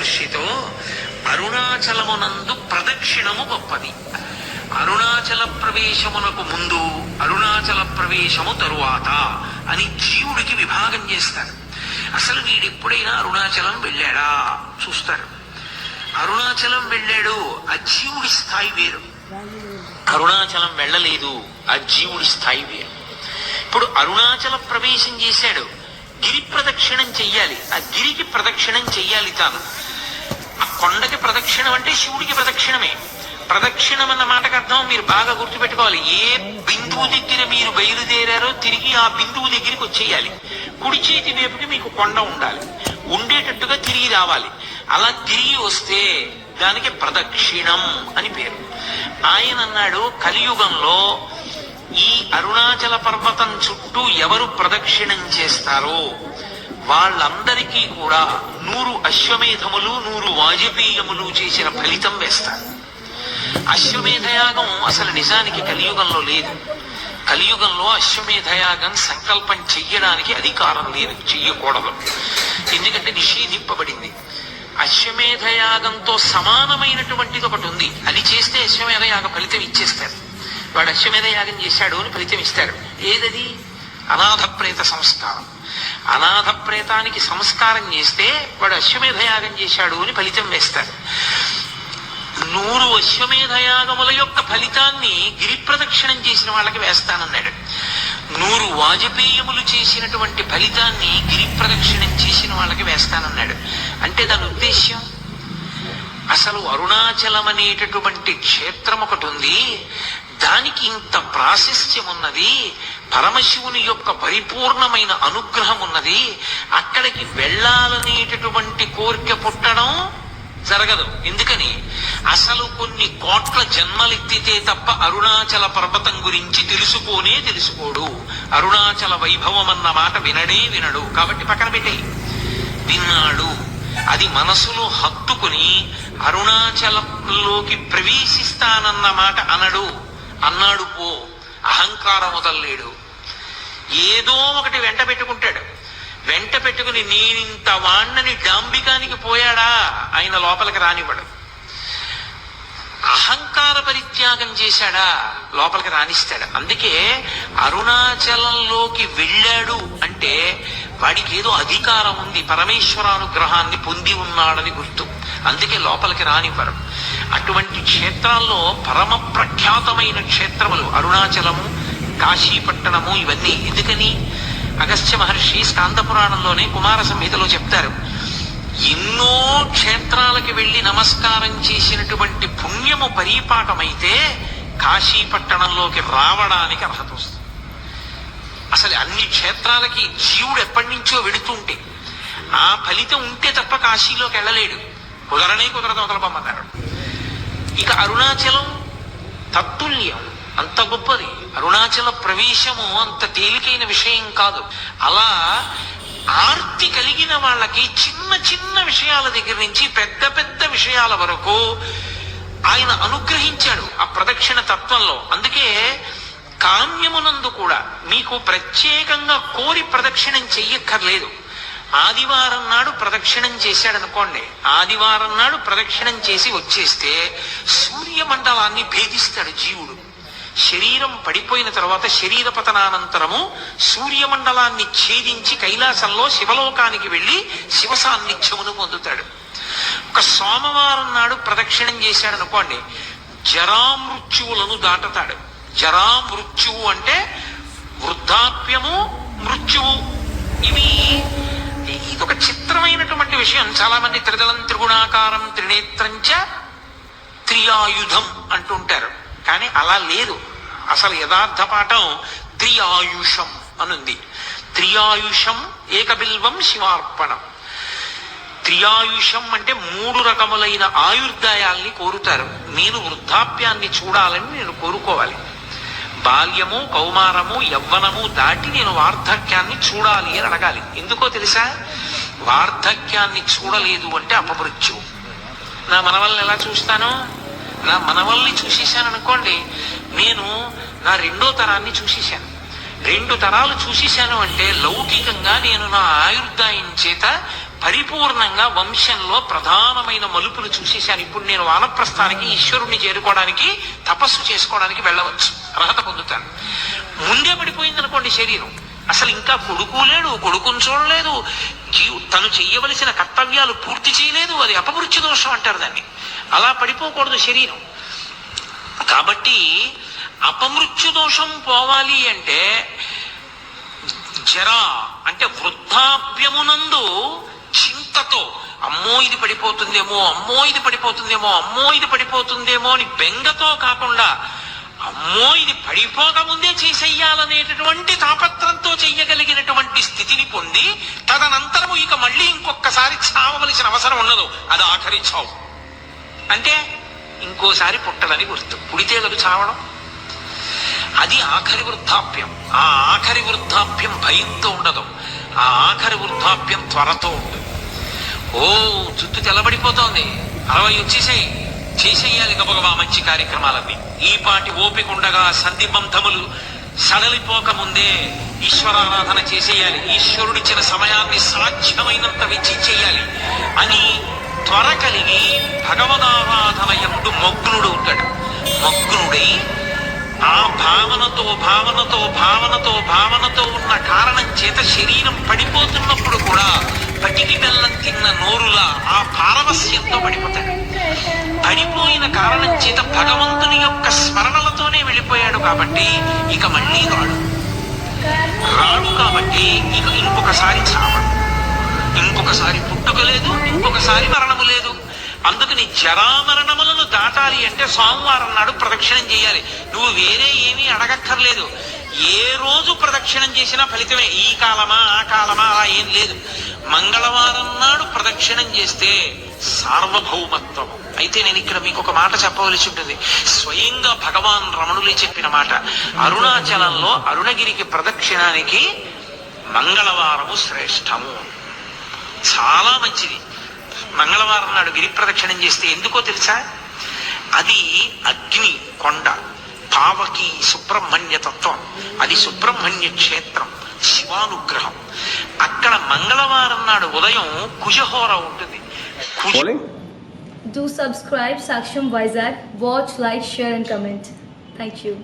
మహర్షితో అరుణాచలమునందు ప్రదక్షిణము గొప్పది, అరుణాచల ప్రవేశమునకు ముందు, అరుణాచల ప్రవేశము తరువాత అని జీవుడికి విభాగం చేస్తారు. అసలు వీడెప్పుడైనా అరుణాచలం వెళ్ళాడా చూస్తారు. అరుణాచలం వెళ్ళాడు, ఆ జీవుడి స్థాయి వేరు. అరుణాచలం వెళ్ళలేదు, ఆ జీవుడి స్థాయి వేరు. ఇప్పుడు అరుణాచల ప్రవేశం చేశాడు, గిరి ప్రదక్షిణం చెయ్యాలి, ఆ గిరికి ప్రదక్షిణం చెయ్యాలి తాను. ఆ కొండకి ప్రదక్షిణం అంటే శివుడికి ప్రదక్షిణమే. ప్రదక్షిణం అన్న మాటకు అర్థం మీరు బాగా గుర్తుపెట్టుకోవాలి. ఏ బిందువు దగ్గర మీరు బయలుదేరారో తిరిగి ఆ బిందువు దగ్గరికి వచ్చేయాలి. కుడి చేతి వైపుకి మీకు కొండ ఉండాలి, ఉండేటట్టుగా తిరిగి రావాలి. అలా తిరిగి వస్తే దానికి ప్రదక్షిణం అని పేరు. ఆయన అన్నాడు, కలియుగంలో ఈ అరుణాచల పర్వతం చుట్టూ ఎవరు ప్రదక్షిణం చేస్తారో వాళ్ళందరికీ కూడా 100 అశ్వమేధములు 100 వాజపేయములు చేసిన ఫలితం వేస్తారు. అశ్వమేధయాగం అసలు నిజానికి కలియుగంలో లేదు. కలియుగంలో అశ్వమేధయాగం సంకల్పం చెయ్యడానికి అధికారం లేదు, చెయ్యకూడదు. ఎందుకంటే నిషేధింపబడింది. అశ్వమేధయాగంతో సమానమైనటువంటిది ఒకటి ఉంది, అది చేస్తే అశ్వమేధయాగ ఫలితం ఇచ్చేస్తారు. వాడు అశ్వమేధ యాగం చేశాడు అని ఫలితం ఇస్తారు. ఏదది? అనాథ ప్రేత సంస్కారం. అనాథ ప్రేతానికి సంస్కారం చేస్తే వాడు అశ్వమేధ యాగం చేశాడు అని ఫలితం వేస్తారు. 100 అశ్వమేధ యాగముల యొక్క ఫలితాన్ని గిరి ప్రదక్షిణం చేసిన వాళ్ళకి వేస్తానన్నాడు. 100 వాజపేయములు చేసినటువంటి ఫలితాన్ని గిరి ప్రదక్షిణం చేసిన వాళ్ళకి వేస్తానన్నాడు. అంటే దాని ఉద్దేశ్యం, అసలు అరుణాచలం అనేటటువంటి క్షేత్రం ఒకటి ఉంది, దానికి ఇంత ప్రాశస్త్యం ఉన్నది, పరమశివుని యొక్క పరిపూర్ణమైన అనుగ్రహం ఉన్నది, అక్కడికి వెళ్ళాలనేటటువంటి కోరిక పుట్టడం జరగదు. ఎందుకని? అసలు కొన్ని కోట్ల జన్మలెత్తితే తప్ప అరుణాచల పర్వతం గురించి తెలుసుకోడు. అరుణాచల వైభవం అన్న మాట వినడు. కాబట్టి పక్కన పెట్టే విన్నాడు, అది మనసులో హత్తుకుని అరుణాచలంలోకి ప్రవేశిస్తానన్న మాట అన్నాడు పో, అహంకారం వదల్లేడు. ఏదో ఒకటి వెంట పెట్టుకుంటాడు. వెంట పెట్టుకుని నేనింత వాణ్ణని డాంబికానికి పోయాడా ఆయన లోపలికి రానివ్వడు. అహంకార పరిత్యాగం చేశాడా లోపలికి రానిస్తాడు. అందుకే అరుణాచలంలోకి వెళ్ళాడు అంటే వాడికి ఏదో అధికారం ఉంది, పరమేశ్వరానుగ్రహాన్ని పొంది ఉన్నాడని గుర్తు. అందుకే లోపలికి రానివ్వరు. అటువంటి క్షేత్రాల్లో పరమ ప్రఖ్యాతమైన క్షేత్రములు అరుణాచలము, కాశీపట్టణము, ఇవన్నీ. ఎందుకని? అగస్త్య మహర్షి స్కాంద పురాణంలోనే కుమార సంహితలో చెప్తారు, ఎన్నో క్షేత్రాలకి వెళ్ళి నమస్కారం చేసినటువంటి పుణ్యము పరీపాకమైతే కాశీపట్టణంలోకి రావడానికి అర్హత వస్తుంది. అసలు అన్ని క్షేత్రాలకి జీవుడు ఎప్పటి నుంచో వెడుతుంటే ఆ ఫలితం ఉంటే తప్ప కాశీలోకి వెళ్ళలేడు. కుదరదు, వదలపమ్మన్నారు. ఇక అరుణాచలం తత్తుల్యం, అంత గొప్పది. అరుణాచల ప్రవేశము అంత తేలికైన విషయం కాదు. అలా ఆర్తి కలిగిన వాళ్ళకి చిన్న చిన్న విషయాల దగ్గర నుంచి పెద్ద పెద్ద విషయాల వరకు ఆయన అనుగ్రహించాడు ఆ ప్రదక్షిణ తత్వంలో. అందుకే కామ్యమునందు కూడా మీకు ప్రత్యేకంగా కోరి ప్రదక్షిణం చెయ్యక్కర్లేదు. ఆదివారం నాడు ప్రదక్షిణం చేశాడనుకోండి, ఆదివారం నాడు ప్రదక్షిణం చేసి వచ్చేస్తే సూర్యమండలాన్ని భేదిస్తాడు జీవుడు. శరీరం పడిపోయిన తర్వాత శరీర పతనానంతరము సూర్యమండలాన్ని ఛేదించి కైలాసంలో శివలోకానికి వెళ్ళి శివ సాన్నిధ్యమును పొందుతాడు. ఒక సోమవారం నాడు ప్రదక్షిణం చేశాడనుకోండి, జరామృత్యువులను దాటతాడు. జరామృత్యువు అంటే వృద్ధాప్యము, మృత్యువు. ఇదొక చిత్రమైనటువంటి విషయం. చాలా మంది త్రిదళం త్రిగుణాకారం త్రినేత్రంచ త్రియాయుధం అంటుంటారు, కానీ అలా లేదు. అసలు యథార్థ పాఠం త్రియాయుషం అనుంది. త్రియాయుషం ఏకబిల్వం శివార్పణం. త్రియాయుషం అంటే 3 రకములైన ఆయుర్దాయాల్ని కోరుతారు. నేను వృద్ధాప్యాన్ని చూడాలని నేను కోరుకోవాలి. బాల్యము, కౌమారము, యవ్వనము దాటి నేను వార్ధక్యాన్ని చూడాలి అని అడగాలి. ఎందుకో తెలుసా? వార్ధక్యాన్ని చూడలేదు అంటే అపమృత్యు. నా మనవల్ని ఎలా చూస్తాను? నా మనవల్ని చూసేశాను అనుకోండి, నేను నా 2వ తరాన్ని చూసేశాను. 2 తరాలు చూసేశాను అంటే లౌకికంగా నేను నా ఆయుర్దాయం చేత పరిపూర్ణంగా వంశంలో ప్రధానమైన మలుపులు చూసేశాను. ఇప్పుడు నేను వానప్రస్థానికి ఈశ్వరుణ్ణి చేరుకోవడానికి తపస్సు చేసుకోవడానికి వెళ్ళవచ్చు, అర్హత పొందుతాను. ముందే పడిపోయింది అనుకోండి శరీరం, అసలు ఇంకా కొడుకు లేడు, కొడుకుని చూడలేదు, తను చెయ్యవలసిన కర్తవ్యాలు పూర్తి చేయలేదు, అది అపమృత్యు దోషం అంటారు దాన్ని. అలా పడిపోకూడదు శరీరం. కాబట్టి అపమృత్యు దోషం పోవాలి అంటే జరా అంటే వృద్ధాప్యమునందు చింతతో అమ్మో ఇది పడిపోతుందేమో, అమ్మో ఇది పడిపోతుందేమో, అమ్మో ఇది పడిపోతుందేమో అని బెంగతో కాకుండా అమ్మో ఇది పడిపోకముందే చేసేయాలనేటటువంటి తాపత్రంతో చెయ్యగలిగినటువంటి స్థితిని పొంది తదనంతరము ఇక మళ్ళీ ఇంకొకసారి చావవలసిన అవసరం ఉండదు. అది ఆఖరి చావు. అంటే ఇంకోసారి పుట్టదని గుర్తు. పుడితే కదా చావడం. అది ఆఖరి వృద్ధాప్యం. ఆ ఆఖరి వృద్ధాప్యం భయంతో ఉండదు, ఆ ఆఖరి వృద్ధాప్యం త్వరతో ఉండదు. ఓ జుట్టు తెల్లబడిపోతోంది, 60 వచ్చేసేయి, చేసేయాలి గబగబా మంచి కార్యక్రమాలన్నీ. ఈ పాటి ఓపిక ఉండగా సంధిబంధములు సడలిపోక ముందే ఈశ్వరారాధన చేసేయాలి, ఈశ్వరుడిచ్చిన సమయాన్ని సాధ్యమైనంత వెచ్చించేయాలి అని త్వర కలిగి భగవదారాధన యందు మగ్నుడవుతాడు. మగ్నుడై ఆ భావనతో భావనతో భావనతో భావనతో ఉన్న కారణం చేత శరీరం పడిపోతున్నప్పుడు కూడా పటికి బెల్లం తిన్న నోరులా ఆ పారవస్యంతో పడిపోతాడు. పడిపోయిన కారణం చేత భగవంతుని యొక్క స్మరణలతోనే వెళ్ళిపోయాడు కాబట్టి ఇక మళ్ళీ రాడు కాబట్టి ఇక ఇంకొకసారి చావడు, ఇంకొకసారి పుట్టుక లేదు, ఇంకొకసారి మరణము లేదు. అందుకని జరామరణములను దాటాలి అంటే సోమవారం నాడు ప్రదక్షిణం చేయాలి. నువ్వు వేరే ఏమీ అడగక్కర్లేదు. ఏ రోజు ప్రదక్షిణం చేసినా ఫలితమే. ఈ కాలమా ఆ కాలమా అలా ఏం లేదు. మంగళవారం నాడు ప్రదక్షిణం చేస్తే సార్వభౌమత్వం. అయితే నేను ఇక్కడ మీకు ఒక మాట చెప్పవలసి ఉంటుంది. స్వయంగా భగవాన్ రమణులే చెప్పిన మాట. అరుణాచలంలో అరుణగిరికి ప్రదక్షిణానికి మంగళవారము శ్రేష్టము, చాలా మంచిది. మంగళవారం నాడు గిరి ప్రదక్షిణం చేస్తే ఎందుకో తెలుసా? అది అగ్ని కొండ, పావకి సుబ్రహ్మణ్య తత్వం, అది సుబ్రహ్మణ్య క్షేత్రం, శివానుగ్రహం. అక్కడ మంగళవారం నాడు ఉదయం కుజహోర ఉంటుంది. Do subscribe Saksham Vizag. Watch, like, share and comment. Thank you.